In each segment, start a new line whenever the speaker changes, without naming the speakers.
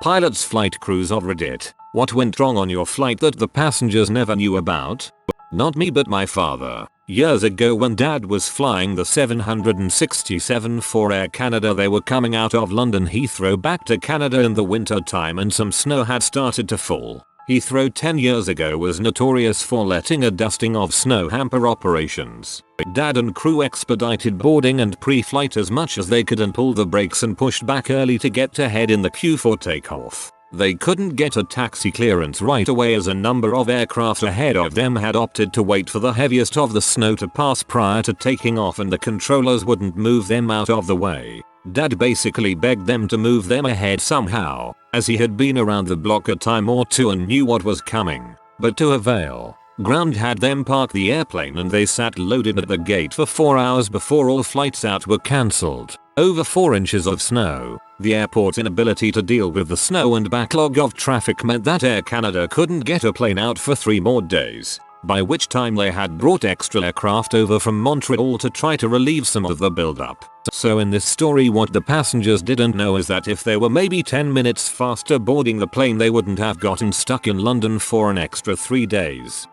Pilots, flight crews of Reddit, what went wrong on your flight that the passengers never knew about? Not me but my father. Years ago when dad was flying the 767 for Air Canada, they were coming out of London Heathrow back to Canada in the winter time and some snow had started to fall. Heathrow 10 years ago was notorious for letting a dusting of snow hamper operations. Dad and crew expedited boarding and pre-flight as much as they could and pulled the brakes and pushed back early to get ahead in the queue for takeoff. They couldn't get a taxi clearance right away as a number of aircraft ahead of them had opted to wait for the heaviest of the snow to pass prior to taking off, and the controllers wouldn't move them out of the way. Dad basically begged them to move them ahead somehow, as he had been around the block a time or two and knew what was coming. But to avail, ground had them park the airplane and they sat loaded at the gate for 4 hours before all flights out were cancelled. Over 4 inches of snow. The airport's inability to deal with the snow and backlog of traffic meant that Air Canada couldn't get a plane out for 3 more days, by which time they had brought extra aircraft over from Montreal to try to relieve some of the buildup. So in this story, what the passengers didn't know is that if they were maybe 10 minutes faster boarding the plane, they wouldn't have gotten stuck in London for an extra 3 days.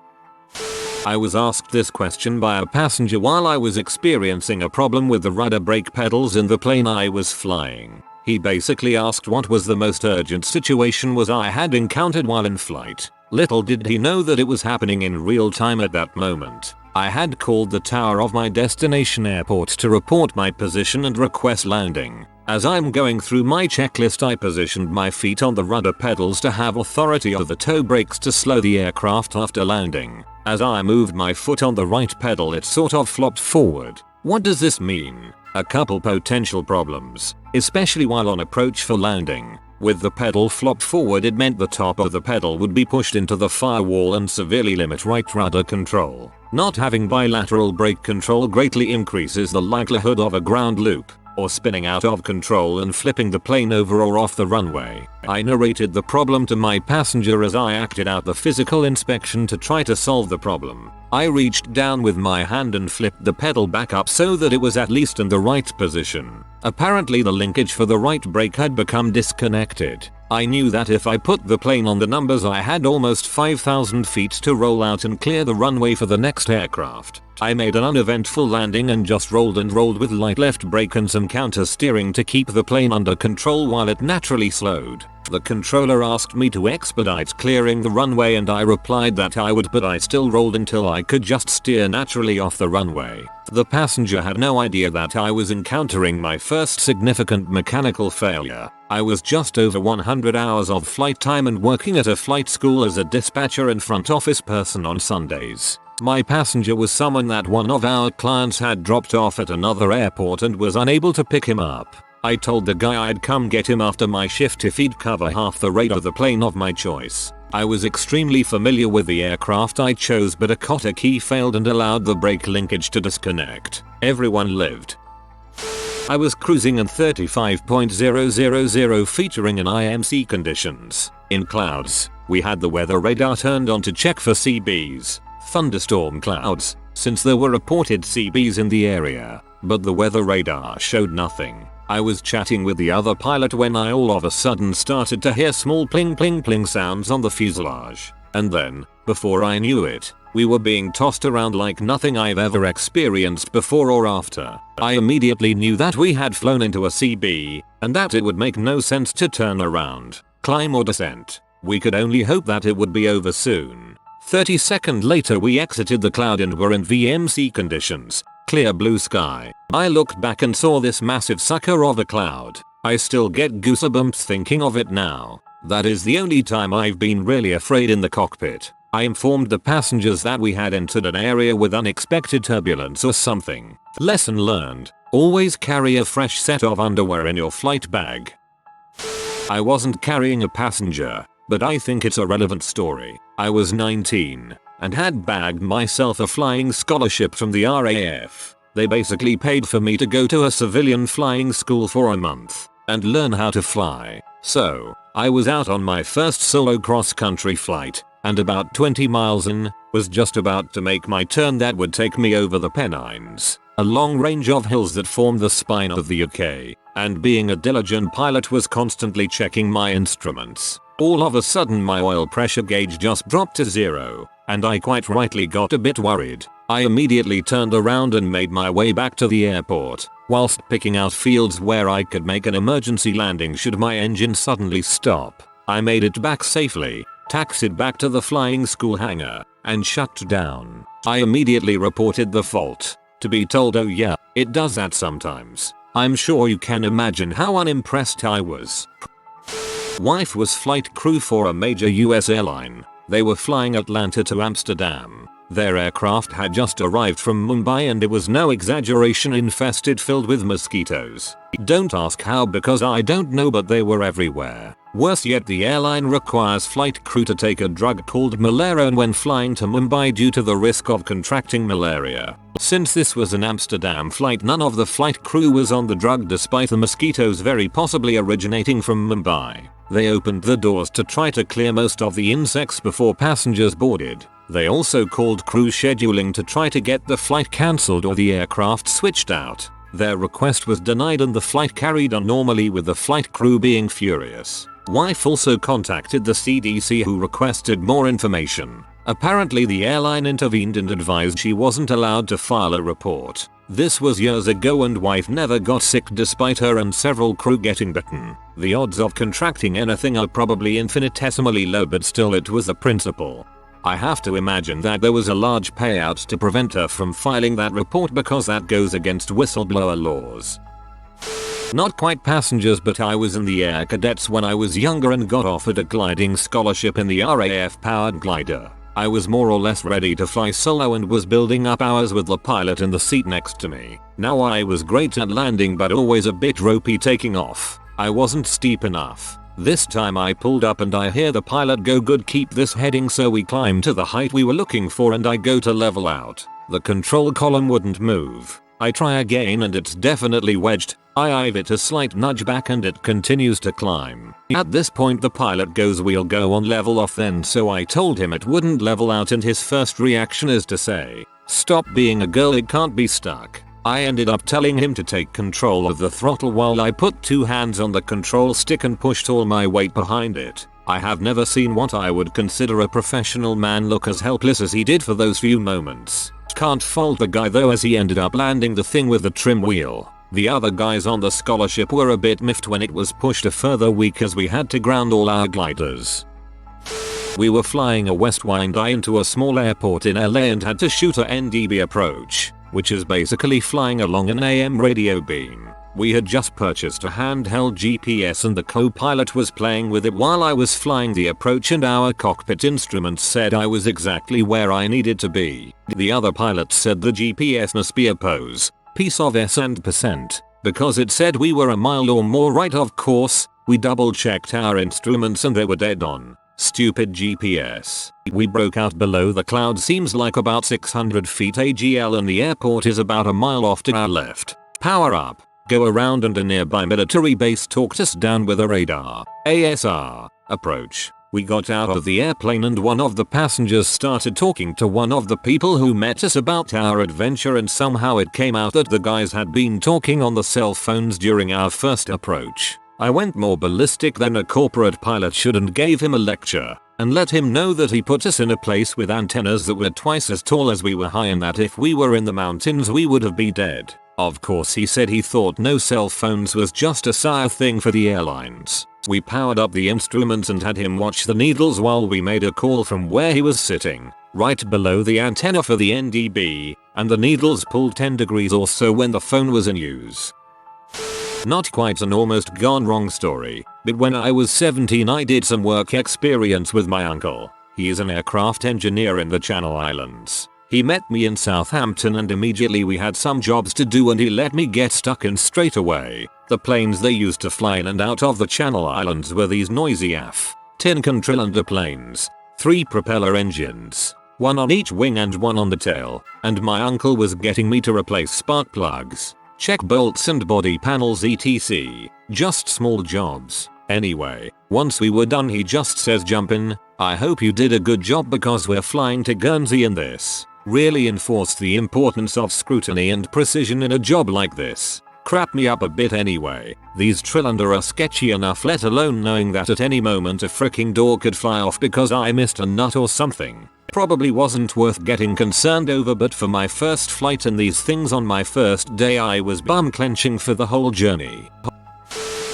I was asked this question by a passenger while I was experiencing a problem with the rudder brake pedals in the plane I was flying. He basically asked what was the most urgent situation I had encountered while in flight. Little did he know that it was happening in real time at that moment. I had called the tower of my destination airport to report my position and request landing. As I'm going through my checklist, I positioned my feet on the rudder pedals to have authority over the toe brakes to slow the aircraft after landing. As I moved my foot on the right pedal, it sort of flopped forward. What does this mean? A couple potential problems, especially while on approach for landing. With the pedal flopped forward, it meant the top of the pedal would be pushed into the firewall and severely limit right rudder control. Not having bilateral brake control greatly increases the likelihood of a ground loop, or spinning out of control and flipping the plane over or off the runway. I narrated the problem to my passenger as I acted out the physical inspection to try to solve the problem. I reached down with my hand and flipped the pedal back up so that it was at least in the right position. Apparently the linkage for the right brake had become disconnected. I knew that if I put the plane on the numbers, I had almost 5,000 feet to roll out and clear the runway for the next aircraft. I made an uneventful landing and just rolled and rolled with light left brake and some counter steering to keep the plane under control while it naturally slowed. The controller asked me to expedite clearing the runway and I replied that I would, but I still rolled until I could just steer naturally off the runway. The passenger had no idea that I was encountering my first significant mechanical failure. I was just over 100 hours of flight time and working at a flight school as a dispatcher and front office person on Sundays. My passenger was someone that one of our clients had dropped off at another airport and was unable to pick him up. I told the guy I'd come get him after my shift if he'd cover half the rate of the plane of my choice. I was extremely familiar with the aircraft I chose, but a cotter key failed and allowed the brake linkage to disconnect. Everyone lived. I was cruising in 35.000 featuring in IMC conditions. In clouds, we had the weather radar turned on to check for CBs, thunderstorm clouds, since there were reported CBs in the area, but the weather radar showed nothing. I was chatting with the other pilot when I all of a sudden started to hear small pling pling pling sounds on the fuselage. And then, before I knew it, we were being tossed around like nothing I've ever experienced before or after. I immediately knew that we had flown into a CB, and that it would make no sense to turn around, climb or descent. We could only hope that it would be over soon. 30 seconds later we exited the cloud and were in VMC conditions. Clear blue sky. I looked back and saw this massive sucker of a cloud. I still get goosebumps thinking of it now. That is the only time I've been really afraid in the cockpit. I informed the passengers that we had entered an area with unexpected turbulence or something. Lesson learned. Always carry a fresh set of underwear in your flight bag. I wasn't carrying a passenger, but I think it's a relevant story. I was 19. And had bagged myself a flying scholarship from the RAF. They basically paid for me to go to a civilian flying school for a month and learn how to fly. So, I was out on my first solo cross-country flight, and about 20 miles in, was just about to make my turn that would take me over the Pennines, a long range of hills that form the spine of the UK. and being a diligent pilot was constantly checking my instruments. All of a sudden my oil pressure gauge just dropped to 0, and I quite rightly got a bit worried. I immediately turned around and made my way back to the airport, whilst picking out fields where I could make an emergency landing should my engine suddenly stop. I made it back safely, taxied back to the flying school hangar, and shut down. I immediately reported the fault, to be told, oh yeah, it does that sometimes. I'm sure you can imagine how unimpressed I was. Wife was flight crew for a major US airline. They were flying Atlanta to Amsterdam. Their aircraft had just arrived from Mumbai and it was no exaggeration infested, filled with mosquitoes. Don't ask how because I don't know, but they were everywhere. Worse yet, the airline requires flight crew to take a drug called Malaria when flying to Mumbai due to the risk of contracting malaria. Since this was an Amsterdam flight, none of the flight crew was on the drug despite the mosquitoes very possibly originating from Mumbai. They opened the doors to try to clear most of the insects before passengers boarded. They also called crew scheduling to try to get the flight cancelled or the aircraft switched out. Their request was denied and the flight carried on normally, with the flight crew being furious. Wife also contacted the CDC, who requested more information. Apparently the airline intervened and advised she wasn't allowed to file a report. This was years ago and wife never got sick despite her and several crew getting bitten. The odds of contracting anything are probably infinitesimally low, but still it was the principle. I have to imagine that there was a large payout to prevent her from filing that report because that goes against whistleblower laws. Not quite passengers, but I was in the Air Cadets when I was younger and got offered a gliding scholarship in the RAF powered glider. I was more or less ready to fly solo and was building up hours with the pilot in the seat next to me. Now I was great at landing but always a bit ropey taking off. I wasn't steep enough. This time I pulled up and I hear the pilot go, "Good, keep this heading," so we climbed to the height we were looking for and I go to level out. The control column wouldn't move. I try again and it's definitely wedged. I give it a slight nudge back and it continues to climb. At this point the pilot goes, "We'll go on level off then," so I told him it wouldn't level out and his first reaction is to say, "Stop being a girl, it can't be stuck." I ended up telling him to take control of the throttle while I put 2 hands on the control stick and pushed all my weight behind it. I have never seen what I would consider a professional man look as helpless as he did for those few moments. Can't fault the guy though, as he ended up landing the thing with the trim wheel. The other guys on the scholarship were a bit miffed when it was pushed a further week as we had to ground all our gliders. We were flying a westwind eye into a small airport in LA and had to shoot a NDB approach, which is basically flying along an AM radio beam. We had just purchased a handheld GPS and the co-pilot was playing with it while I was flying the approach, and our cockpit instruments said I was exactly where I needed to be. The other pilot said the GPS must be a piece of S and percent, because it said we were a mile or more right. Of course, we double checked our instruments and they were dead on. Stupid GPS. We broke out below the cloud, seems like about 600 feet AGL, and the airport is about a mile off to our left. Power up, go around, and a nearby military base talked us down with a radar ASR approach. We got out of the airplane and one of the passengers started talking to one of the people who met us about our adventure, and somehow it came out that the guys had been talking on the cell phones during our first approach. I went more ballistic than a corporate pilot should and gave him a lecture, and let him know that he put us in a place with antennas that were twice as tall as we were high, and that if we were in the mountains we would have been dead. Of course he said he thought no cell phones was just a sire thing for the airlines. We powered up the instruments and had him watch the needles while we made a call from where he was sitting, right below the antenna for the NDB, and the needles pulled 10 degrees or so when the phone was in use. Not quite an almost gone wrong story, but when I was 17 I did some work experience with my uncle. He is an aircraft engineer in the Channel Islands. He met me in Southampton and immediately we had some jobs to do and he let me get stuck in straight away. The planes they used to fly in and out of the Channel Islands were these noisy tin can cylinder planes. 3 propeller engines, 1 on each wing and 1 on the tail, and my uncle was getting me to replace spark plugs, check bolts and body panels etc. Just small jobs. Anyway, once we were done he just says, "Jump in, I hope you did a good job because we're flying to Guernsey and this really enforced the importance of scrutiny and precision in a job like this." crap me up a bit anyway. These Trillander are sketchy enough, let alone knowing that at any moment a freaking door could fly off because I missed a nut or something. Probably wasn't worth getting concerned over, but for my first flight and these things on my first day I was bum clenching for the whole journey.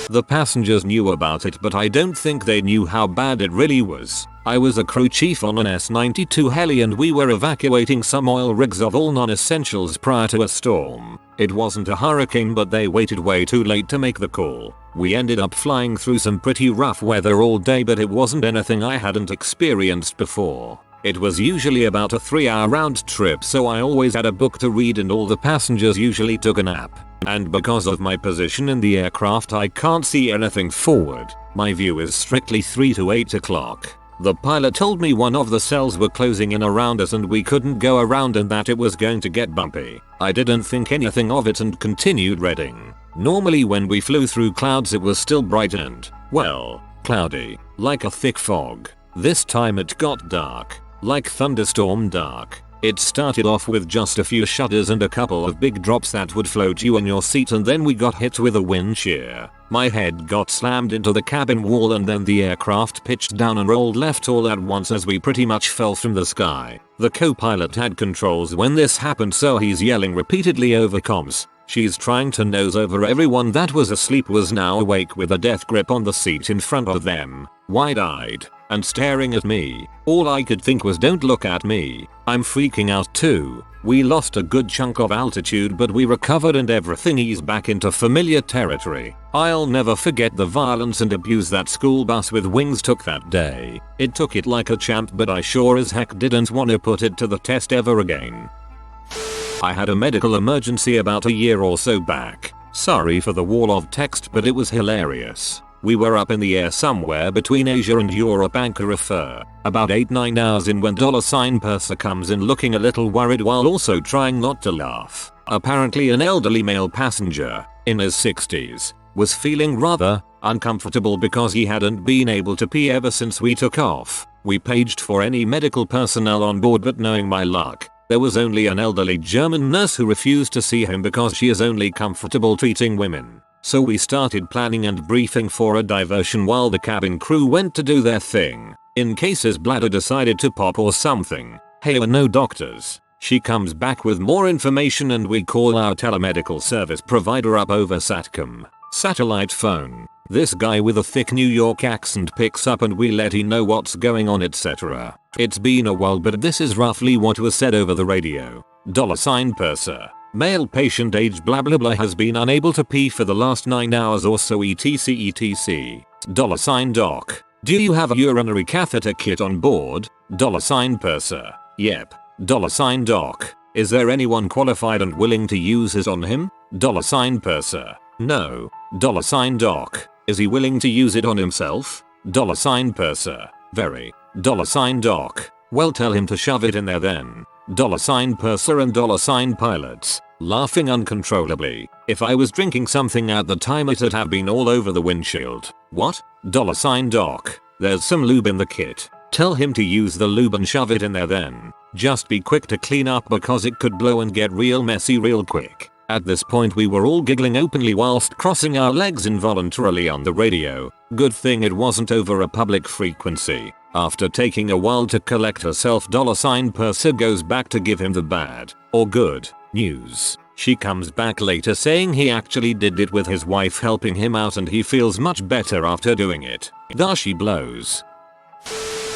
The passengers knew about it, but I don't think they knew how bad it really was. I was a crew chief on an S-92 heli and we were evacuating some oil rigs of all non-essentials prior to a storm. It wasn't a hurricane, but they waited way too late to make the call. We ended up flying through some pretty rough weather all day, but it wasn't anything I hadn't experienced before. It was usually about a 3-hour round trip, so I always had a book to read and all the passengers usually took a nap. And because of my position in the aircraft I can't see anything forward. My view is strictly 3 to 8 o'clock. The pilot told me one of the cells were closing in around us and we couldn't go around and that it was going to get bumpy. I didn't think anything of it and continued reading. Normally when we flew through clouds it was still bright and, well, cloudy, like a thick fog. This time it got dark, like thunderstorm dark. It started off with just a few shudders and a couple of big drops that would float you in your seat, and then we got hit with a wind shear. My head got slammed into the cabin wall and then the aircraft pitched down and rolled left all at once as we pretty much fell from the sky. The co-pilot had controls when this happened, so he's yelling repeatedly over comms. She's trying to nose over everyone that was asleep was now awake with a death grip on the seat in front of them, wide-eyed, and staring at me. All I could think was, don't look at me. I'm freaking out too. We lost a good chunk of altitude, but we recovered and everything eased back into familiar territory. I'll never forget the violence and abuse that school bus with wings took that day. It took it like a champ, but I sure as heck didn't want to put it to the test ever again. I had a medical emergency about a year or so back. Sorry for the wall of text, but it was hilarious. We were up in the air somewhere between Asia and Europe, anchor refer, about 8-9 hours in when $purser comes in looking a little worried while also trying not to laugh. Apparently an elderly male passenger, in his 60s, was feeling rather uncomfortable because he hadn't been able to pee ever since we took off. We paged for any medical personnel on board, but knowing my luck, there was only an elderly German nurse who refused to see him because she is only comfortable treating women. So we started planning and briefing for a diversion while the cabin crew went to do their thing, in case his bladder decided to pop or something. Hey, we're no doctors. She comes back with more information and we call our telemedical service provider up over Satcom, satellite phone. This guy with a thick New York accent picks up and we let him know what's going on, etc. It's been a while, but this is roughly what was said over the radio. $purser. Male patient age blah blah blah has been unable to pee for the last 9 hours or so etc. $doc. Do you have a urinary catheter kit on board? $purser. Yep. $doc. Is there anyone qualified and willing to use it on him? $purser. No. $doc. Is he willing to use it on himself? $purser. Very. $doc. Well, tell him to shove it in there then. $purser and $pilots, laughing uncontrollably. If I was drinking something at the time it'd have been all over the windshield. What? $doc. There's some lube in the kit. Tell him to use the lube and shove it in there then. Just be quick to clean up because it could blow and get real messy real quick. At this point we were all giggling openly whilst crossing our legs involuntarily on the radio. Good thing it wasn't over a public frequency. After taking a while to collect herself, $purser goes back to give him the bad, or good, news. She comes back later saying he actually did it with his wife helping him out and he feels much better after doing it. Thus she blows.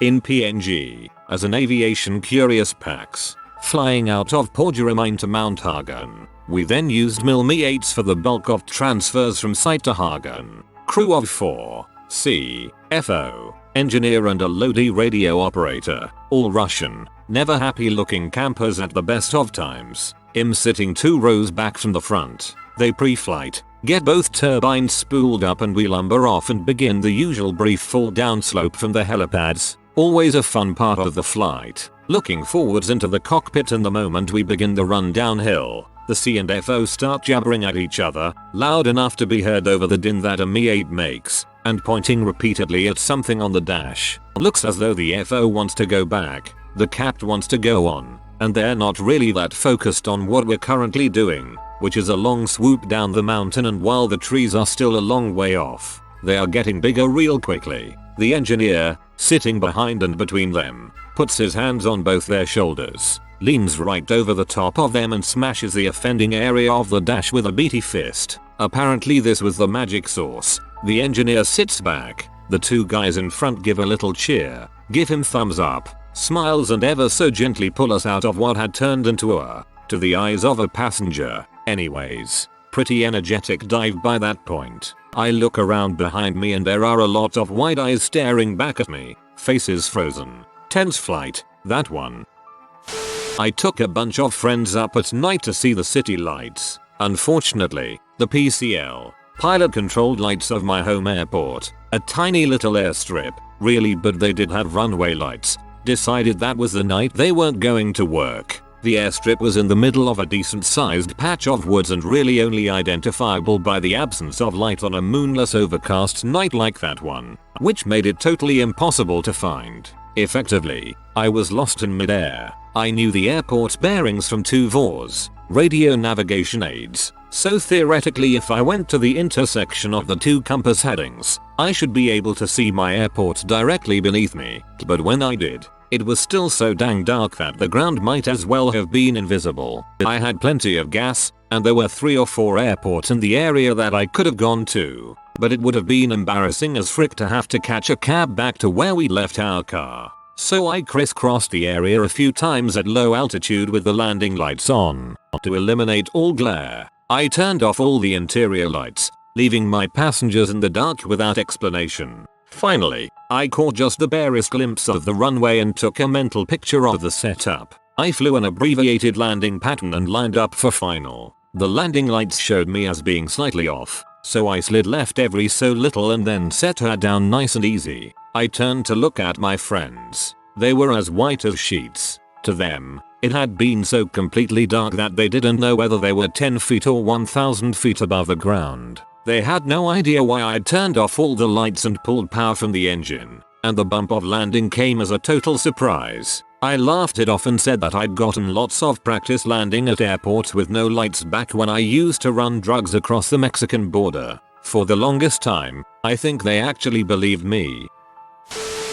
In PNG, as an aviation curious pax, flying out of Port Jermaine to Mount Hagen. We then used MIL-Me-8s for the bulk of transfers from site to Hagen. Crew of 4, C, FO, engineer and a low-D radio operator, all Russian, never happy looking campers at the best of times. I'm sitting 2 rows back from the front. They pre-flight, get both turbines spooled up and we lumber off and begin the usual brief fall down slope from the helipads. Always a fun part of the flight. Looking forwards into the cockpit, and the moment we begin the run downhill, the C and FO start jabbering at each other, loud enough to be heard over the din that a Me-8 makes, and pointing repeatedly at something on the dash. Looks as though the FO wants to go back, the capt wants to go on, and they're not really that focused on what we're currently doing. which is a long swoop down the mountain, and while the trees are still a long way off, they are getting bigger real quickly. The engineer, sitting behind and between them, puts his hands on both their shoulders, leans right over the top of them and smashes the offending area of the dash with a beefy fist. Apparently this was the magic sauce. The engineer sits back, the two guys in front give a little cheer, give him thumbs up, smiles and ever so gently pull us out of what had turned into a, to the eyes of a passenger, anyways, pretty energetic dive by that point. I look around behind me and there are a lot of wide eyes staring back at me, faces frozen. Tense flight, that one. I took a bunch of friends up at night to see the city lights. Unfortunately, the PCL, pilot controlled lights of my home airport, a tiny little airstrip, really, but they did have runway lights, decided that was the night they weren't going to work. The airstrip was in the middle of a decent sized patch of woods and really only identifiable by the absence of light on a moonless overcast night like that one, which made it totally impossible to find. Effectively, I was lost in midair. I knew the airport's bearings from 2 VORs, radio navigation aids, so theoretically if I went to the intersection of the 2 compass headings, I should be able to see my airport directly beneath me, but when I did, it was still so dang dark that the ground might as well have been invisible. I had plenty of gas, and there were 3 or 4 airports in the area that I could have gone to, but it would have been embarrassing as frick to have to catch a cab back to where we left our car. So I crisscrossed the area a few times at low altitude with the landing lights on. To eliminate all glare, I turned off all the interior lights, leaving my passengers in the dark without explanation. Finally, I caught just the barest glimpse of the runway and took a mental picture of the setup. I flew an abbreviated landing pattern and lined up for final. The landing lights showed me as being slightly off, so I slid left every so little and then set her down nice and easy. I turned to look at my friends. They were as white as sheets. To them, it had been so completely dark that they didn't know whether they were 10 feet or 1,000 feet above the ground. They had no idea why I'd turned off all the lights and pulled power from the engine, and the bump of landing came as a total surprise. I laughed it off and said that I'd gotten lots of practice landing at airports with no lights back when I used to run drugs across the Mexican border. For the longest time, I think they actually believed me.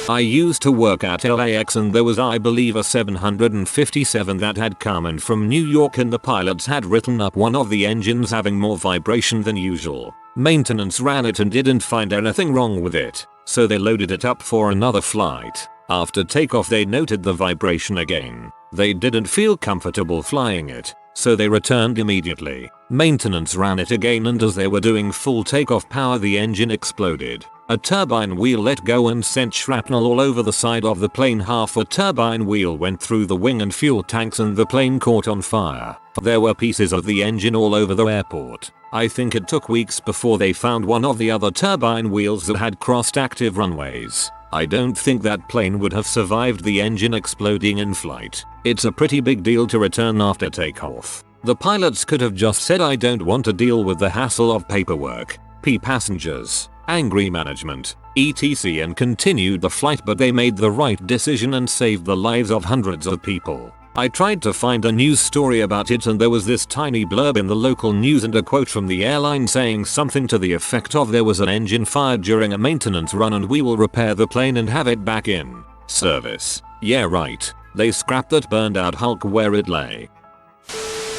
I used to work at LAX and there was, I believe, a 757 that had come in from New York and the pilots had written up one of the engines having more vibration than usual. Maintenance ran it and didn't find anything wrong with it, so they loaded it up for another flight. After takeoff they noted the vibration again. They didn't feel comfortable flying it, so they returned immediately. Maintenance ran it again and as they were doing full takeoff power the engine exploded. A turbine wheel let go and sent shrapnel all over the side of the plane. Half a turbine wheel went through the wing and fuel tanks and the plane caught on fire. There were pieces of the engine all over the airport. I think it took weeks before they found one of the other turbine wheels that had crossed active runways. I don't think that plane would have survived the engine exploding in flight. It's a pretty big deal to return after takeoff. The pilots could have just said, I don't want to deal with the hassle of paperwork, passengers, angry management, etc. and continued the flight, but they made the right decision and saved the lives of hundreds of people. I tried to find a news story about it and there was this tiny blurb in the local news and a quote from the airline saying something to the effect of, there was an engine fire during a maintenance run and we will repair the plane and have it back in service. Yeah, right. They scrapped that burned out hulk where it lay.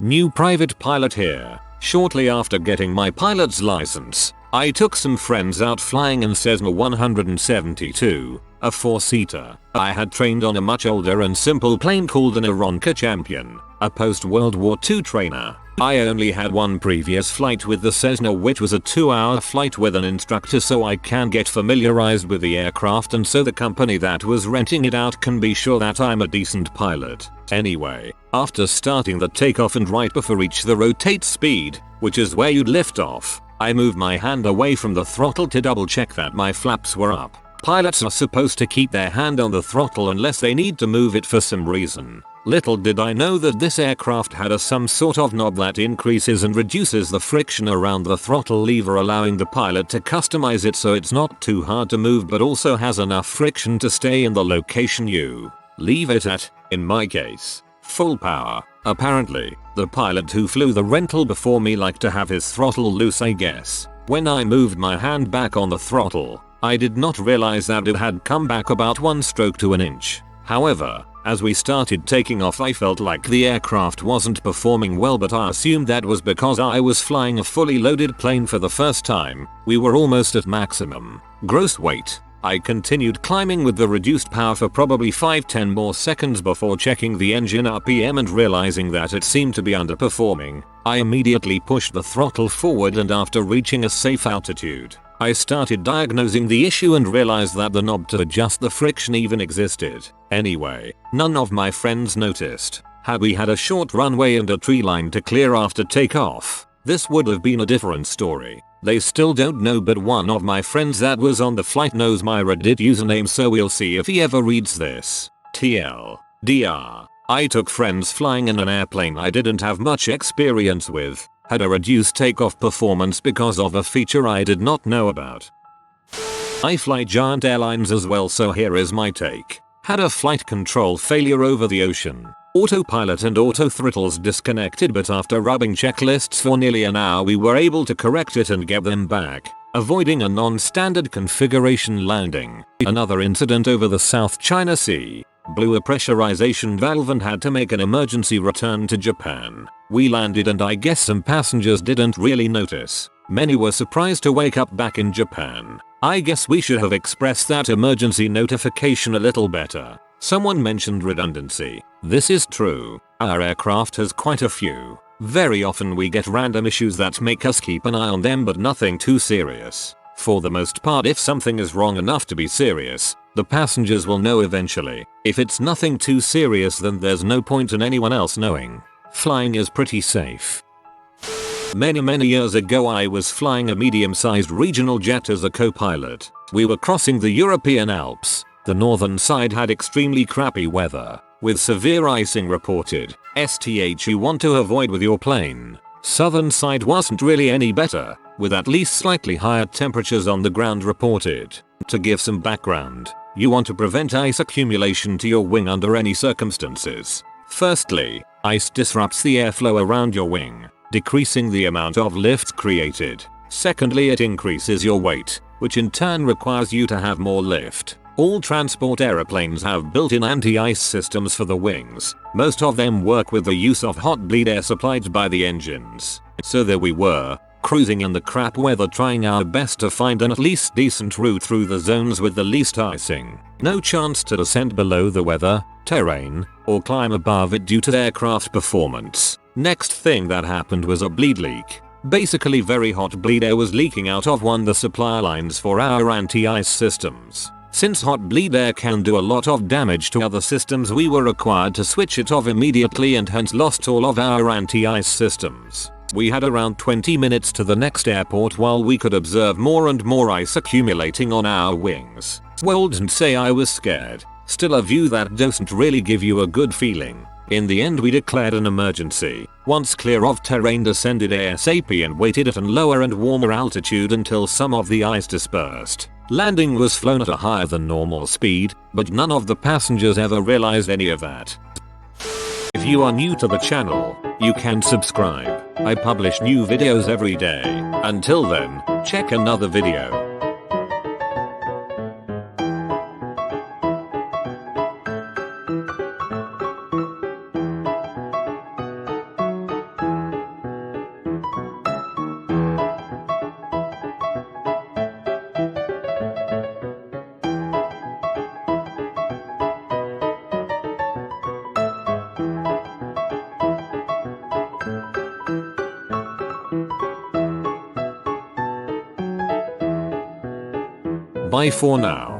New private pilot here. Shortly after getting my pilot's license, I took some friends out flying in Cessna 172, a 4-seater. I had trained on a much older and simple plane called an Aeronca Champion, a post-World War II trainer. I only had one previous flight with the Cessna, which was a 2-hour flight with an instructor, so I can get familiarized with the aircraft and so the company that was renting it out can be sure that I'm a decent pilot. Anyway, after starting the takeoff and right before reach the rotate speed, which is where you'd lift off, I moved my hand away from the throttle to double check that my flaps were up. Pilots are supposed to keep their hand on the throttle unless they need to move it for some reason. Little did I know that this aircraft had some sort of knob that increases and reduces the friction around the throttle lever, allowing the pilot to customize it so it's not too hard to move but also has enough friction to stay in the location you leave it at, in my case, full power. Apparently, The pilot who flew the rental before me liked to have his throttle loose, I guess. When I moved my hand back on the throttle, I did not realize that it had come back about 1 stroke to an inch. However, as we started taking off, I felt like the aircraft wasn't performing well, but I assumed that was because I was flying a fully loaded plane for the first time. We were almost at maximum gross weight. I continued climbing with the reduced power for probably 5-10 more seconds before checking the engine RPM and realizing that it seemed to be underperforming. I immediately pushed the throttle forward, and after reaching a safe altitude, I started diagnosing the issue and realized that the knob to adjust the friction even existed. Anyway, none of my friends noticed. Had we had a short runway and a tree line to clear after takeoff, this would have been a different story. They still don't know, but one of my friends that was on the flight knows my Reddit username, so we'll see if he ever reads this. TLDR. I took friends flying in an airplane I didn't have much experience with. Had a reduced takeoff performance because of a feature I did not know about. I fly giant airlines as well, so here is my take. Had a flight control failure over the ocean. Autopilot and auto throttles disconnected, but after rubbing checklists for nearly an hour we were able to correct it and get them back, avoiding a non-standard configuration landing. Another incident over the South China Sea. Blew a pressurization valve and had to make an emergency return to Japan. We landed and I guess some passengers didn't really notice. Many were surprised to wake up back in Japan. I guess we should have expressed that emergency notification a little better. Someone mentioned redundancy. This is true. Our aircraft has quite a few. Very often we get random issues that make us keep an eye on them, but nothing too serious. For the most part, if something is wrong enough to be serious, the passengers will know eventually. If it's nothing too serious, then there's no point in anyone else knowing. Flying is pretty safe. Many years ago I was flying a medium-sized regional jet as a co-pilot. We were crossing the European Alps. The northern side had extremely crappy weather, with severe icing reported. STH you want to avoid with your plane. Southern side wasn't really any better, with at least slightly higher temperatures on the ground reported. To give some background, you want to prevent ice accumulation to your wing under any circumstances. Firstly, ice disrupts the airflow around your wing, decreasing the amount of lift created. Secondly, it increases your weight, which in turn requires you to have more lift. All transport aeroplanes have built-in anti-ice systems for the wings. Most of them work with the use of hot bleed air supplied by the engines. So there we were, cruising in the crap weather, trying our best to find an at least decent route through the zones with the least icing. No chance to descend below the weather, terrain, or climb above it due to aircraft performance. Next thing that happened was a bleed leak. Basically very hot bleed air was leaking out of one of the supply lines for our anti-ice systems. Since hot bleed air can do a lot of damage to other systems, we were required to switch it off immediately and hence lost all of our anti-ice systems. We had around 20 minutes to the next airport while we could observe more and more ice accumulating on our wings. Wouldn't say I was scared. Still a view that doesn't really give you a good feeling. In the end we declared an emergency. Once clear of terrain, descended ASAP and waited at a lower and warmer altitude until some of the ice dispersed. Landing was flown at a higher than normal speed, but none of the passengers ever realized any of that. If you are new to the channel, you can subscribe. I publish new videos every day. Until then, check another video. Bye for now.